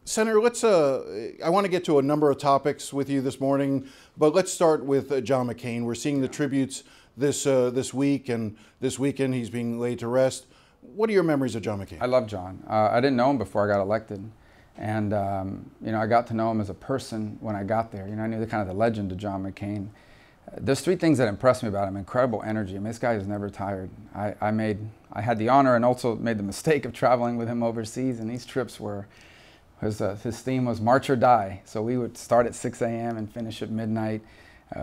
Senator, I want to get to a number of topics with you this morning, but let's start with John McCain. We're seeing the tributes this week, and this weekend he's being laid to rest. What are your memories of John McCain? I love John. I didn't know him before I got elected, and I got to know him as a person when I got there. I knew the legend of John McCain. There's three things that impressed me about him: incredible energy. This guy is never tired. I had the honor and also made the mistake of traveling with him overseas, and these trips were. His theme was march or die. So we would start at 6 a.m. and finish at midnight.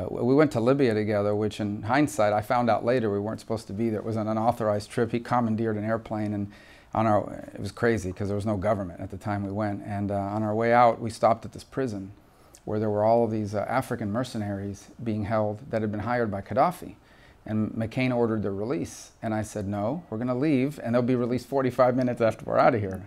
We went to Libya together, which in hindsight, I found out later we weren't supposed to be there. It was an unauthorized trip. He commandeered an airplane, and it was crazy because there was no government at the time we went. And on our way out, we stopped at this prison where there were all of these African mercenaries being held that had been hired by Gaddafi. And McCain ordered their release. And I said, no, we're going to leave, and they'll be released 45 minutes after we're out of here.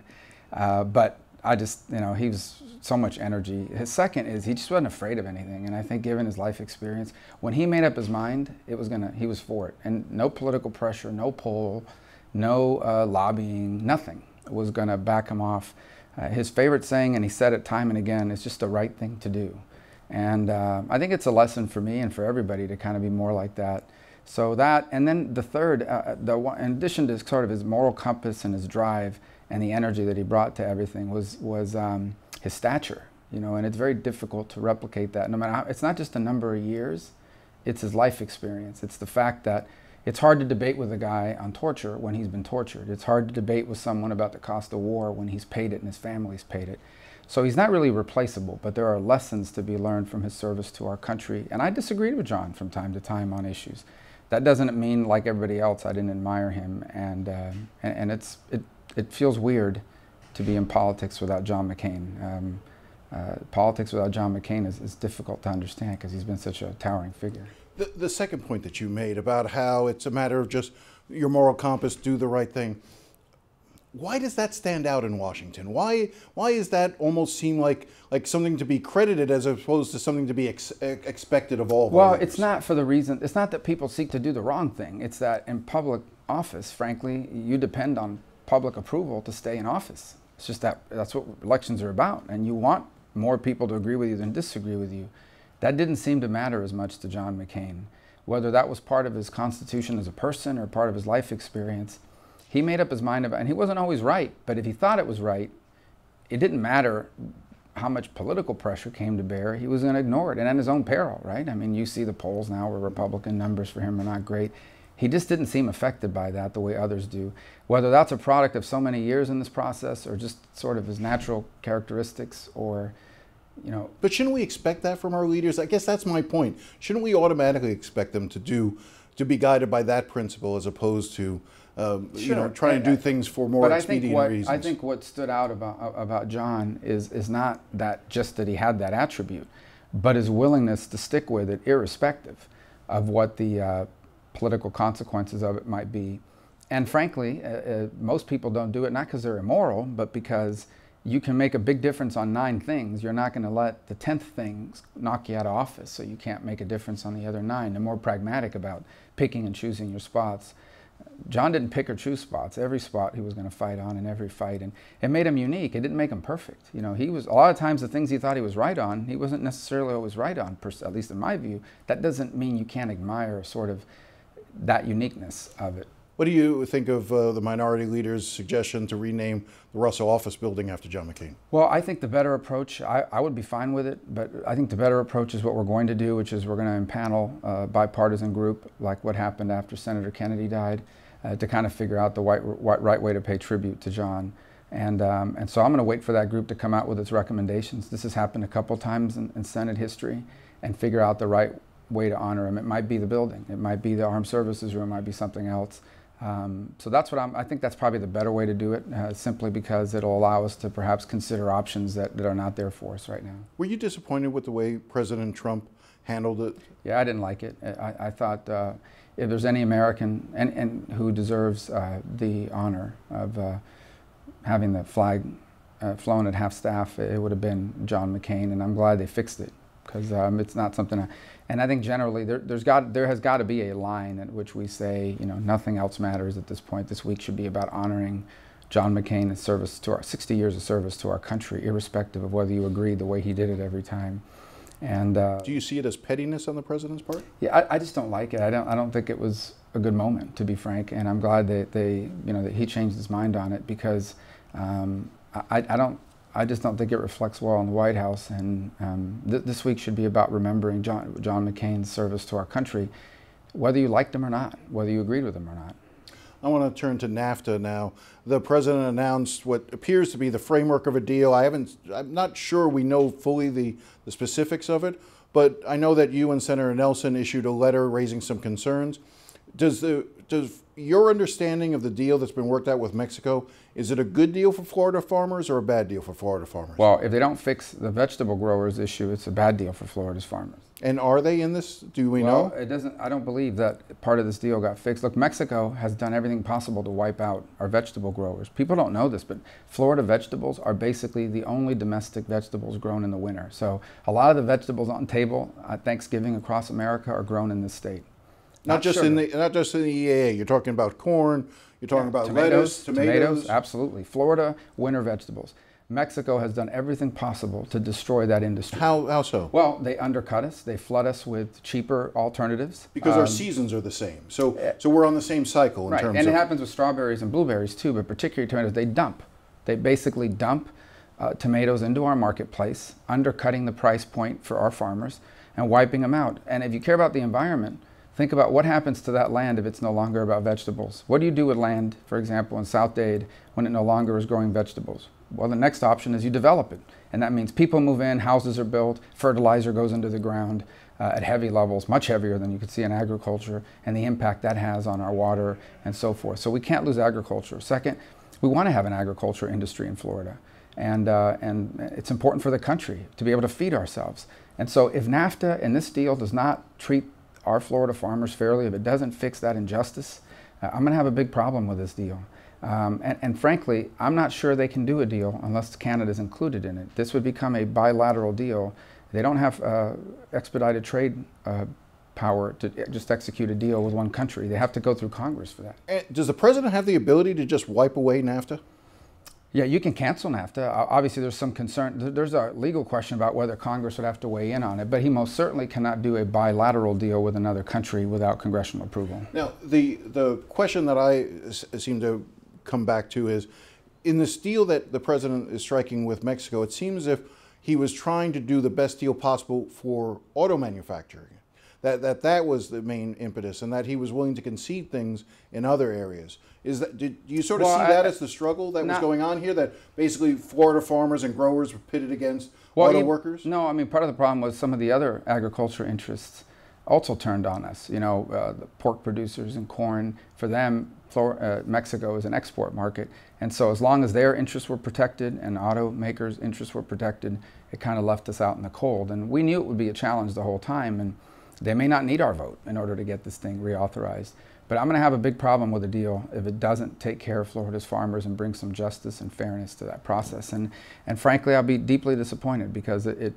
But I just, he was so much energy. His second is he just wasn't afraid of anything. And I think given his life experience, when he made up his mind, he was for it. And no political pressure, no pull, no lobbying, nothing was going to back him off. His favorite saying, and he said it time and again, it's just the right thing to do. And I think it's a lesson for me and for everybody to kind of be more like that. So that, and then the third, in addition to sort of his moral compass and his drive, and the energy that he brought to everything was his stature, and it's very difficult to replicate that. No matter how, it's not just a number of years, it's his life experience. It's the fact that it's hard to debate with a guy on torture when he's been tortured. It's hard to debate with someone about the cost of war when he's paid it and his family's paid it. So he's not really replaceable, but there are lessons to be learned from his service to our country. And I disagreed with John from time to time on issues. That doesn't mean, like everybody else, I didn't admire him. And it feels weird to be in politics without John McCain. Politics without John McCain is difficult to understand because he's been such a towering figure. The second point that you made about how it's a matter of just your moral compass, do the right thing. Why does that stand out in Washington? Why does that almost seem like something to be credited as opposed to something to be expected of all? Well, it's not for the reason. It's not that people seek to do the wrong thing. It's that in public office, frankly, you depend on public approval to stay in office. It's just that's what elections are about, and you want more people to agree with you than disagree with you. That didn't seem to matter as much to John McCain. Whether that was part of his constitution as a person or part of his life experience, he made up his mind about, and he wasn't always right, but if he thought it was right, it didn't matter how much political pressure came to bear, he was going to ignore it, and at his own peril, right? You see the polls now where Republican numbers for him are not great. He just didn't seem affected by that the way others do. Whether that's a product of so many years in this process or just sort of his natural characteristics or, But shouldn't we expect that from our leaders? I guess that's my point. Shouldn't we automatically expect them to be guided by that principle as opposed to, trying to do things for more expedient reasons? I think what stood out about John is not just that he had that attribute, but his willingness to stick with it irrespective of what the political consequences of it might be. And frankly, most people don't do it not because they're immoral, but because you can make a big difference on 9 things. You're not going to let the 10th thing knock you out of office, so you can't make a difference on the other 9. They're more pragmatic about picking and choosing your spots. John didn't pick or choose spots. Every spot he was going to fight on in every fight, and it made him unique. It didn't make him perfect. He was, a lot of times the things he thought he was right on, he wasn't necessarily always right on, at least in my view. That doesn't mean you can't admire sort of that uniqueness of it. What do you think of the minority leader's suggestion to rename the Russell Office Building after John McCain? Well, I think the better approach, I would be fine with it, but I think the better approach is what we're going to do, which is we're going to impanel a bipartisan group like what happened after Senator Kennedy died to kind of figure out the right way to pay tribute to John. And so I'm going to wait for that group to come out with its recommendations. This has happened a couple times in Senate history, and figure out the right way to honor him. It might be the building, it might be the Armed Services Room, it might be something else. So that's what I think that's probably the better way to do it, simply because it'll allow us to perhaps consider options that are not there for us right now. Were you disappointed with the way President Trump handled it? Yeah, I didn't like it. I thought if there's any American and who deserves the honor of having the flag flown at half-staff, it would have been John McCain, and I'm glad they fixed it, because it's not something. And I think generally there has got to be a line at which we say, nothing else matters at this point. This week should be about honoring John McCain, 60 years of service to our country, irrespective of whether you agreed the way he did it every time. And do you see it as pettiness on the president's part? Yeah, I just don't like it. I don't think it was a good moment, to be frank. And I'm glad that that he changed his mind on it, because I just don't think it reflects well on the White House. And this week should be about remembering John McCain's service to our country, whether you liked him or not, whether you agreed with him or not. I want to turn to NAFTA now. The president announced what appears to be the framework of a deal. I'm not sure we know fully the specifics of it, but I know that you and Senator Nelson issued a letter raising some concerns. Does your understanding of the deal that's been worked out with Mexico, is it a good deal for Florida farmers or a bad deal for Florida farmers? Well, if they don't fix the vegetable growers issue, it's a bad deal for Florida's farmers. And are they in this? Do we know? It doesn't. I don't believe that part of this deal got fixed. Look, Mexico has done everything possible to wipe out our vegetable growers. People don't know this, but Florida vegetables are basically the only domestic vegetables grown in the winter. So a lot of the vegetables on the table at Thanksgiving across America are grown in this state. Not just in the EAA. You're talking about corn. You're talking about tomatoes, tomatoes. Absolutely. Florida winter vegetables. Mexico has done everything possible to destroy that industry. How so? Well, they undercut us. They flood us with cheaper alternatives. Because our seasons are the same. So we're on the same cycle in terms of... And it happens with strawberries and blueberries too, but particularly tomatoes. They dump. They basically dump tomatoes into our marketplace, undercutting the price point for our farmers and wiping them out. And if you care about the environment, think about what happens to that land if it's no longer about vegetables. What do you do with land, for example, in South Dade when it no longer is growing vegetables? Well, the next option is you develop it. And that means people move in, houses are built, fertilizer goes into the ground at heavy levels, much heavier than you could see in agriculture, and the impact that has on our water and so forth. So we can't lose agriculture. Second, we want to have an agriculture industry in Florida. And it's important for the country to be able to feed ourselves. And so if NAFTA and this deal does not treat our Florida farmers fairly, if it doesn't fix that injustice, I'm going to have a big problem with this deal. And frankly, I'm not sure they can do a deal unless Canada's included in it. This would become a bilateral deal. They don't have expedited trade power to just execute a deal with one country. They have to go through Congress for that. And does the president have the ability to just wipe away NAFTA? Yeah, you can cancel NAFTA. Obviously, there's some concern. There's a legal question about whether Congress would have to weigh in on it, but he most certainly cannot do a bilateral deal with another country without congressional approval. Now, the question that I seem to come back to is, in this deal that the president is striking with Mexico, it seems as if he was trying to do the best deal possible for auto manufacturing. That was the main impetus, and that he was willing to concede things in other areas. Do you sort of see that as the struggle that was going on here? That basically Florida farmers and growers were pitted against auto workers? No, I mean, part of the problem was some of the other agriculture interests also turned on us. You know, the pork producers and corn, for them, Mexico is an export market. And so as long as their interests were protected and automakers' interests were protected, it kind of left us out in the cold. And we knew it would be a challenge the whole time. And they may not need our vote in order to get this thing reauthorized. But I'm going to have a big problem with the deal if it doesn't take care of Florida's farmers and bring some justice and fairness to that process. And frankly, I'll be deeply disappointed because it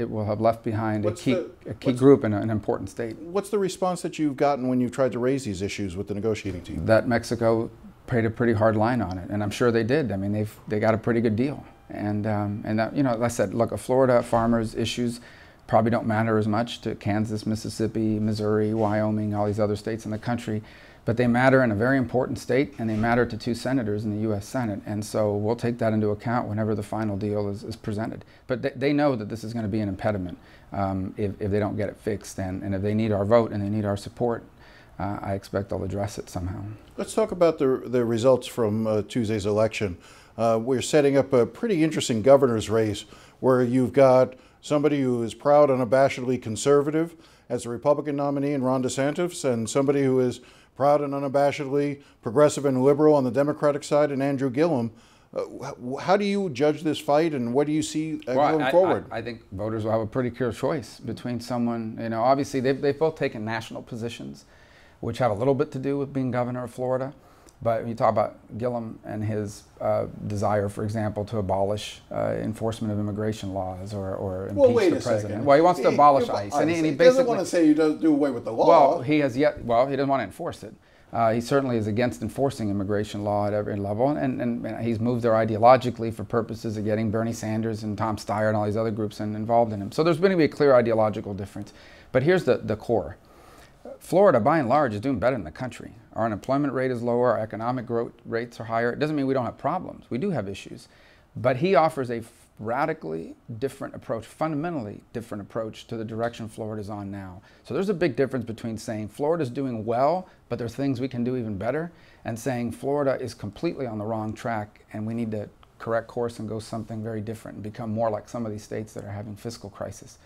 will have left behind a key group in an important state. What's the response that you've gotten when you've tried to raise these issues with the negotiating team? That Mexico paid a pretty hard line on it, and I'm sure they did. I mean, they got a pretty good deal. And that, you know, like I said, look, Florida farmers' issues probably don't matter as much to Kansas, Mississippi, Missouri, Wyoming, all these other states in the country, but they matter in a very important state, and they matter to 2 senators in the U.S. Senate, and so we'll take that into account whenever the final deal is presented. But they know that this is going to be an impediment if they don't get it fixed, and if they need our vote and they need our support, I expect they'll address it somehow. Let's talk about the results from Tuesday's election. We're setting up a pretty interesting governor's race where you've got somebody who is proud and unabashedly conservative as the Republican nominee in Ron DeSantis, and somebody who is proud and unabashedly progressive and liberal on the Democratic side in Andrew Gillum. How do you judge this fight, and what do you see going forward? I think voters will have a pretty clear choice between someone, you know, obviously they've both taken national positions, which have a little bit to do with being governor of Florida. But when you talk about Gillum and his desire, for example, to abolish enforcement of immigration laws or impeach the president. Well, he wants to abolish ICE. And he basically doesn't want to say he does do away with the law. Well, he doesn't want to enforce it. He certainly is against enforcing immigration law at every level, and he's moved there ideologically for purposes of getting Bernie Sanders and Tom Steyer and all these other groups involved in him. So there's going to be a clear ideological difference. But here's the core. Florida, by and large, is doing better than the country. Our unemployment rate is lower, our economic growth rates are higher. It doesn't mean we don't have problems. We do have issues. But he offers a radically different approach, fundamentally different approach to the direction Florida's on now. So there's a big difference between saying Florida's doing well, but there's things we can do even better, and saying Florida is completely on the wrong track and we need to correct course and go something very different and become more like some of these states that are having fiscal crisis.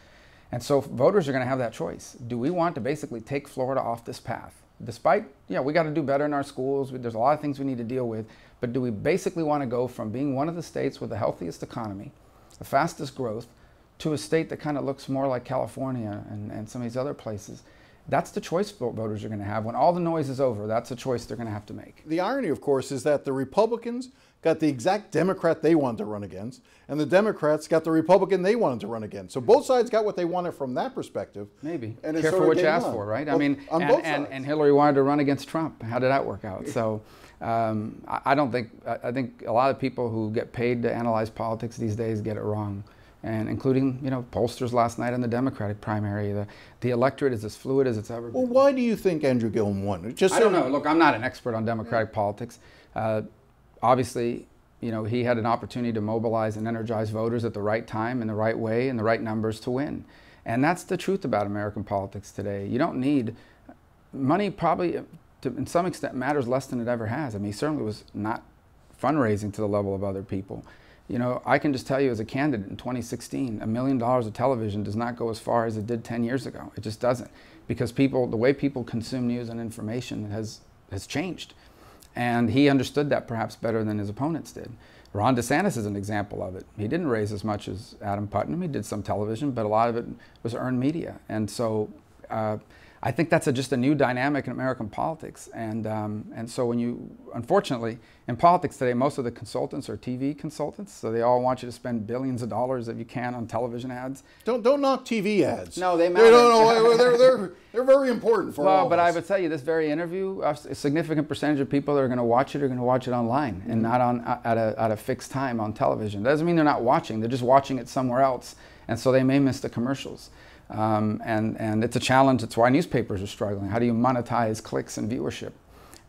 And so voters are going to have that choice. Do we want to basically take Florida off this path? Despite, we got to do better in our schools. There's a lot of things we need to deal with. But do we basically want to go from being one of the states with the healthiest economy, the fastest growth, to a state that kind of looks more like California and some of these other places? That's the choice voters are going to have. When all the noise is over, that's a choice they're going to have to make. The irony, of course, is that the Republicans got the exact Democrat they wanted to run against, and the Democrats got the Republican they wanted to run against. So both sides got what they wanted from that perspective. Maybe. And careful what you ask for, right? Well, and Hillary wanted to run against Trump. How did that work out? So I think a lot of people who get paid to analyze politics these days get it wrong. And including, pollsters last night in the Democratic primary. The electorate is as fluid as it's ever been. Well, why do you think Andrew Gillum won? I don't know. Look, I'm not an expert on Democratic politics. Obviously, he had an opportunity to mobilize and energize voters at the right time, in the right way, in the right numbers to win. And that's the truth about American politics today. You don't need money. Probably, in some extent, matters less than it ever has. I mean, he certainly was not fundraising to the level of other people. I can just tell you as a candidate in 2016, $1 million of television does not go as far as it did 10 years ago. It just doesn't. Because the way people consume news and information has changed. And he understood that perhaps better than his opponents did. Ron DeSantis is an example of it. He didn't raise as much as Adam Putnam. He did some television, but a lot of it was earned media. And so I think that's just a new dynamic in American politics. And so unfortunately, in politics today, most of the consultants are TV consultants. So they all want you to spend billions of dollars if you can on television ads. Don't knock TV ads. No, they matter. They're very important for all of us. But I would tell you, this very interview, a significant percentage of people that are going to watch it are going to watch it online and not at a fixed time on television. That doesn't mean they're not watching. They're just watching it somewhere else. And so they may miss the commercials. And it's a challenge. It's why newspapers are struggling. How do you monetize clicks and viewership?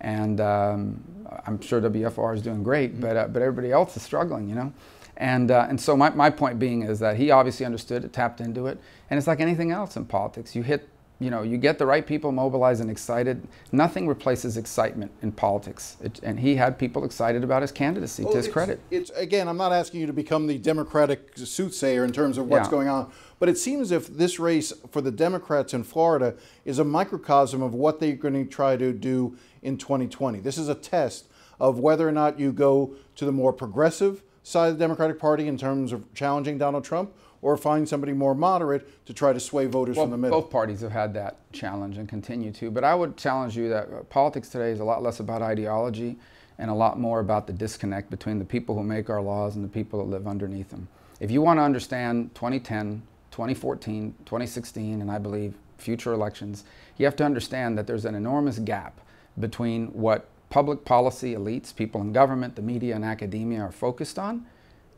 And I'm sure WFR is doing great, but everybody else is struggling, And so my point being is that he obviously understood it, tapped into it, and it's like anything else in politics. You get the right people mobilized and excited. Nothing replaces excitement in politics. And he had people excited about his candidacy, to his credit. Again, I'm not asking you to become the Democratic soothsayer in terms of what's going on, but it seems as if this race for the Democrats in Florida is a microcosm of what they're going to try to do in 2020. This is a test of whether or not you go to the more progressive side of the Democratic Party in terms of challenging Donald Trump, or find somebody more moderate to try to sway voters from the middle. Both parties have had that challenge and continue to. But I would challenge you that politics today is a lot less about ideology and a lot more about the disconnect between the people who make our laws and the people that live underneath them. If you want to understand 2010, 2014, 2016, and I believe future elections, you have to understand that there's an enormous gap between what public policy elites, people in government, the media, and academia are focused on,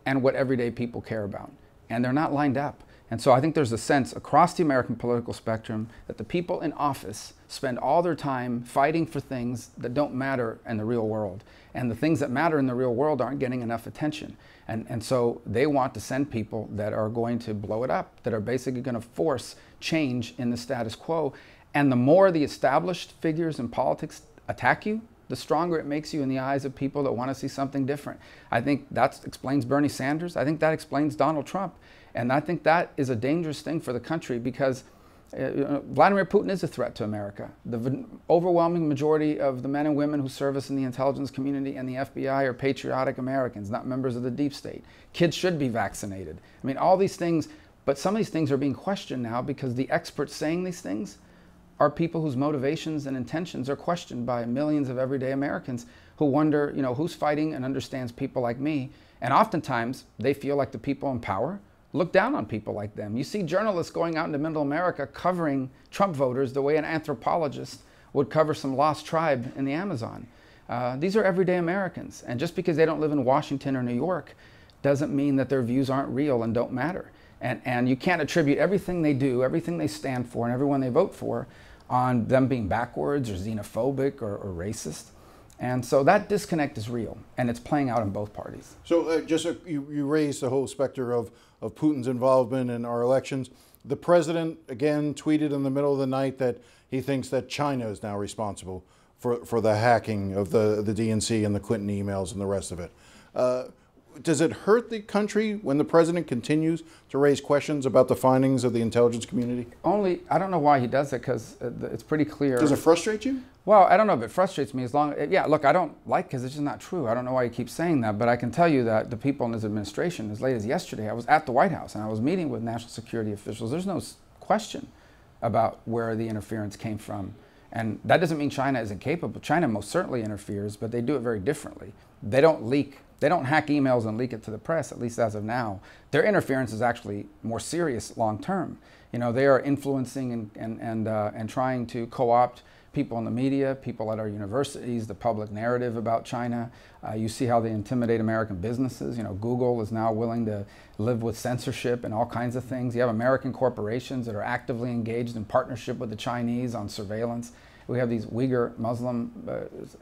and what everyday people care about. And they're not lined up. And so I think there's a sense across the American political spectrum that the people in office spend all their time fighting for things that don't matter in the real world. And the things that matter in the real world aren't getting enough attention. And so they want to send people that are going to blow it up, that are basically going to force change in the status quo. And the more the established figures in politics attack you, the stronger it makes you in the eyes of people that want to see something different. I think that explains Bernie Sanders. I think that explains Donald Trump. And I think that is a dangerous thing for the country because Vladimir Putin is a threat to America. The overwhelming majority of the men and women who serve us in the intelligence community and the FBI are patriotic Americans, not members of the deep state. Kids should be vaccinated. I mean, all these things, but some of these things are being questioned now because the experts saying these things are people whose motivations and intentions are questioned by millions of everyday Americans who wonder, who's fighting and understands people like me. And oftentimes, they feel like the people in power look down on people like them. You see journalists going out into middle America covering Trump voters the way an anthropologist would cover some lost tribe in the Amazon. These are everyday Americans. And just because they don't live in Washington or New York doesn't mean that their views aren't real and don't matter. And you can't attribute everything they do, everything they stand for, and everyone they vote for on them being backwards or xenophobic or racist. And so that disconnect is real, and it's playing out in both parties. So you raised the whole specter of Putin's involvement in our elections. The president, again, tweeted in the middle of the night that he thinks that China is now responsible for the hacking of the DNC and the Clinton emails and the rest of it. Does it hurt the country when the president continues to raise questions about the findings of the intelligence community? Only, I don't know why he does it, because it's pretty clear. Does it frustrate you? Well, I don't know if it frustrates me yeah, look, I don't like, because it's just not true. I don't know why he keeps saying that, but I can tell you that the people in his administration, as late as yesterday, I was at the White House and I was meeting with national security officials. There's no question about where the interference came from. And that doesn't mean China isn't capable. China most certainly interferes, but they do it very differently. They don't leak. They don't hack emails and leak it to the press, at least as of now. Their interference is actually more serious long term. You know, they are influencing and trying to co-opt people in the media, people at our universities, the public narrative about China. You see how they intimidate American businesses. You know, Google is now willing to live with censorship and all kinds of things. You have American corporations that are actively engaged in partnership with the Chinese on surveillance. We have these Uyghur Muslim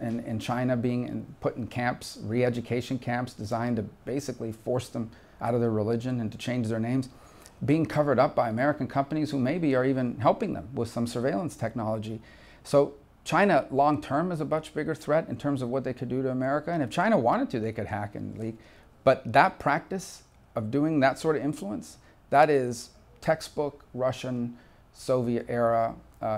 in China being put in camps, re-education camps designed to basically force them out of their religion and to change their names, being covered up by American companies who maybe are even helping them with some surveillance technology. So China long term is a much bigger threat in terms of what they could do to America. And if China wanted to, they could hack and leak. But that practice of doing that sort of influence, that is textbook Russian, Soviet era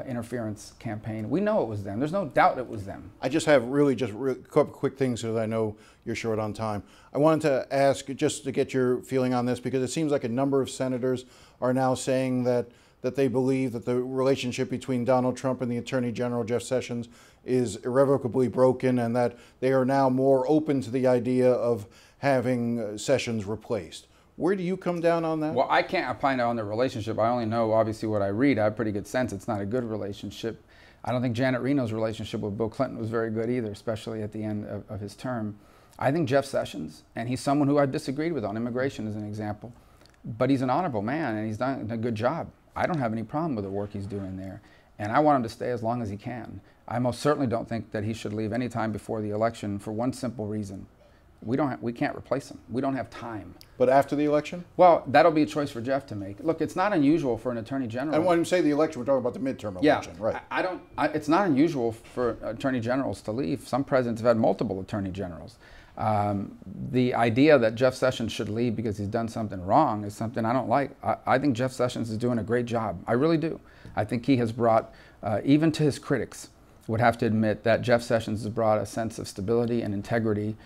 interference campaign. We know it was them. There's no doubt it was them. I just have really a couple quick things because I know you're short on time. I wanted to ask just to get your feeling on this, because it seems like a number of senators are now saying that they believe that the relationship between Donald Trump and the Attorney General, Jeff Sessions, is irrevocably broken, and that they are now more open to the idea of having Sessions replaced. Where do you come down on that? Well, I can't opine on the relationship. I only know, obviously, what I read. I have a pretty good sense it's not a good relationship. I don't think Janet Reno's relationship with Bill Clinton was very good either, especially at the end of his term. I think Jeff Sessions, and he's someone who I've disagreed with on immigration as an example, but he's an honorable man and he's done a good job. I don't have any problem with the work he's doing there, and I want him to stay as long as he can. I most certainly don't think that he should leave any time before the election for one simple reason. We can't replace him. We don't have time. But after the election? Well, that'll be a choice for Jeff to make. Look, it's not unusual for an attorney general. And when you say the election, we're talking about the midterm election, right? It's not unusual for attorney generals to leave. Some presidents have had multiple attorney generals. The idea that Jeff Sessions should leave because he's done something wrong is something I don't like. I think Jeff Sessions is doing a great job. I really do. I think he has brought, even to his critics, would have to admit that Jeff Sessions has brought a sense of stability and integrity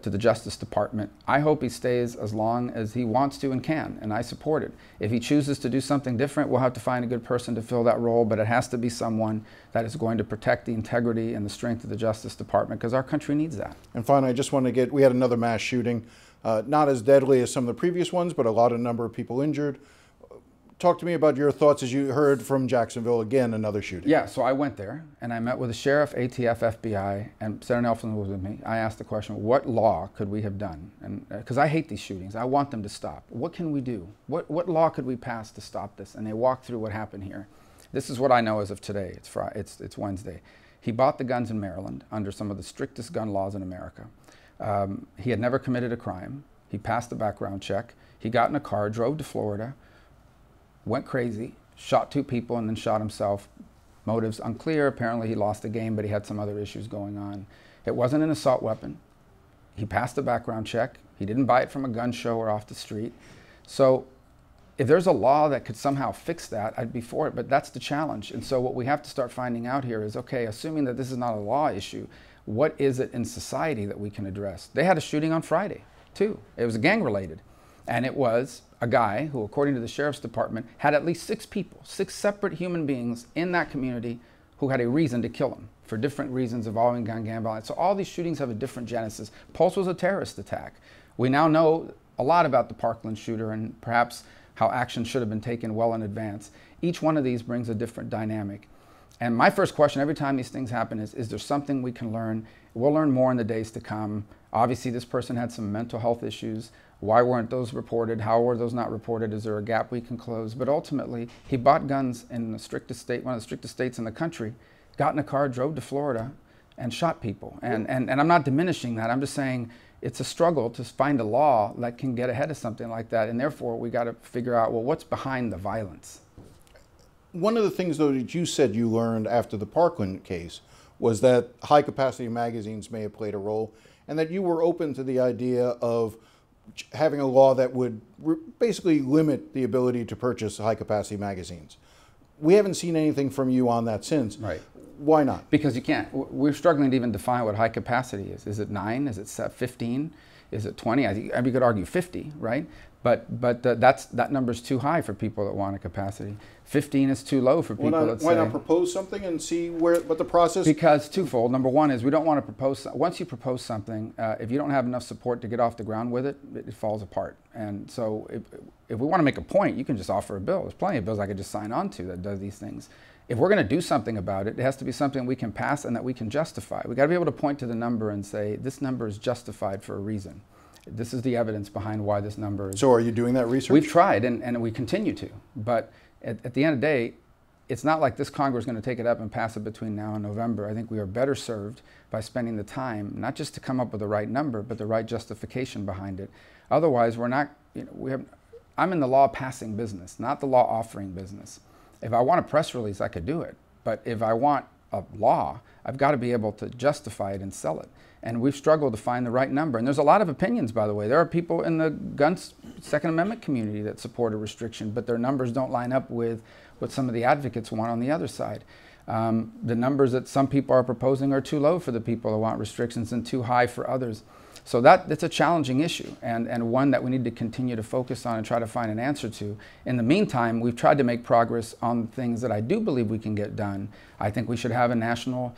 to the Justice Department. I hope he stays as long as he wants to and can, and I support it. If he chooses to do something different, we'll have to find a good person to fill that role, but it has to be someone that is going to protect the integrity and the strength of the Justice Department, because our country needs that. And finally, I just want to we had another mass shooting, not as deadly as some of the previous ones, but a number of people injured. Talk to me about your thoughts as you heard from Jacksonville, again, another shooting. Yeah, so I went there and I met with the sheriff, ATF, FBI, and Senator Nelson was with me. I asked the question, what law could we have done? And because I hate these shootings, I want them to stop. What can we do? What law could we pass to stop this? And they walked through what happened here. This is what I know as of today. It's Wednesday. He bought the guns in Maryland under some of the strictest gun laws in America. He had never committed a crime. He passed the background check. He got in a car, drove to Florida, went crazy, shot 2 people, and then shot himself. Motives unclear. Apparently he lost the game, but he had some other issues going on. It wasn't an assault weapon. He passed the background check. He didn't buy it from a gun show or off the street. So if there's a law that could somehow fix that, I'd be for it, but that's the challenge. And so what we have to start finding out here is, okay, assuming that this is not a law issue, what is it in society that we can address? They had a shooting on Friday, too. It was gang related. And it was a guy who, according to the sheriff's department, had at least 6 people, 6 separate human beings in that community who had a reason to kill him for different reasons involving gun violence. So all these shootings have a different genesis. Pulse was a terrorist attack. We now know a lot about the Parkland shooter and perhaps how action should have been taken well in advance. Each one of these brings a different dynamic. And my first question every time these things happen is there something we can learn? We'll learn more in the days to come. Obviously, this person had some mental health issues. Why weren't those reported? How were those not reported? Is there a gap we can close? But ultimately, he bought guns in the strictest state, one of the strictest states in the country, got in a car, drove to Florida, and shot people. And I'm not diminishing that. I'm just saying it's a struggle to find a law that can get ahead of something like that. And therefore, we got to figure out, well, what's behind the violence? One of the things, though, that you said you learned after the Parkland case was that high-capacity magazines may have played a role, and that you were open to the idea of having a law that would basically limit the ability to purchase high-capacity magazines. We haven't seen anything from you on that since. Right. Why not? Because you can't. We're struggling to even define what high capacity is. Is it 9? Is it 15? Is it 20? I think you could argue 50, right? But that number's too high for people that want a capacity. 15 is too low for people that say. Why not propose something and see what the process? Because twofold. Number one is we don't want to propose. Once you propose something, if you don't have enough support to get off the ground with it, it falls apart. And so if we want to make a point, you can just offer a bill. There's plenty of bills I could just sign on to that does these things. If we're going to do something about it, it has to be something we can pass and that we can justify. We've got to be able to point to the number and say, this number is justified for a reason. This is the evidence behind why this number is. So are you doing that research? We've tried, and we continue to. But at the end of the day, it's not like this Congress is going to take it up and pass it between now and November. I think we are better served by spending the time, not just to come up with the right number, but the right justification behind it. Otherwise, we're not, I'm in the law passing business, not the law offering business. If I want a press release, I could do it. But if I want a law, I've got to be able to justify it and sell it. And we've struggled to find the right number. And there's a lot of opinions, by the way. There are people in the Second Amendment community that support a restriction, but their numbers don't line up with what some of the advocates want on the other side. The numbers that some people are proposing are too low for the people that want restrictions and too high for others. So that's a challenging issue, and one that we need to continue to focus on and try to find an answer to. In the meantime, we've tried to make progress on things that I do believe we can get done. I think we should have a national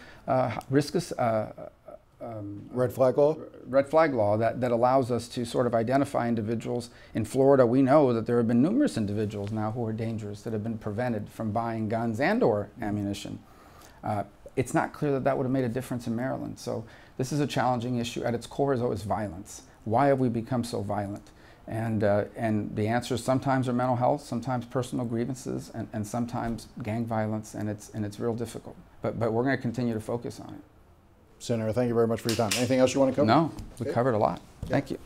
red flag law? Red flag law that allows us to sort of identify individuals. In Florida, we know that there have been numerous individuals now who are dangerous that have been prevented from buying guns and or ammunition. It's not clear that that would have made a difference in Maryland. So this is a challenging issue. At its core is always violence. Why have we become so violent? And the answers sometimes are mental health, sometimes personal grievances, and sometimes gang violence, and it's real difficult. But we're going to continue to focus on it. Senator, thank you very much for your time. Anything else you want to cover? No, we covered a lot. Thank you.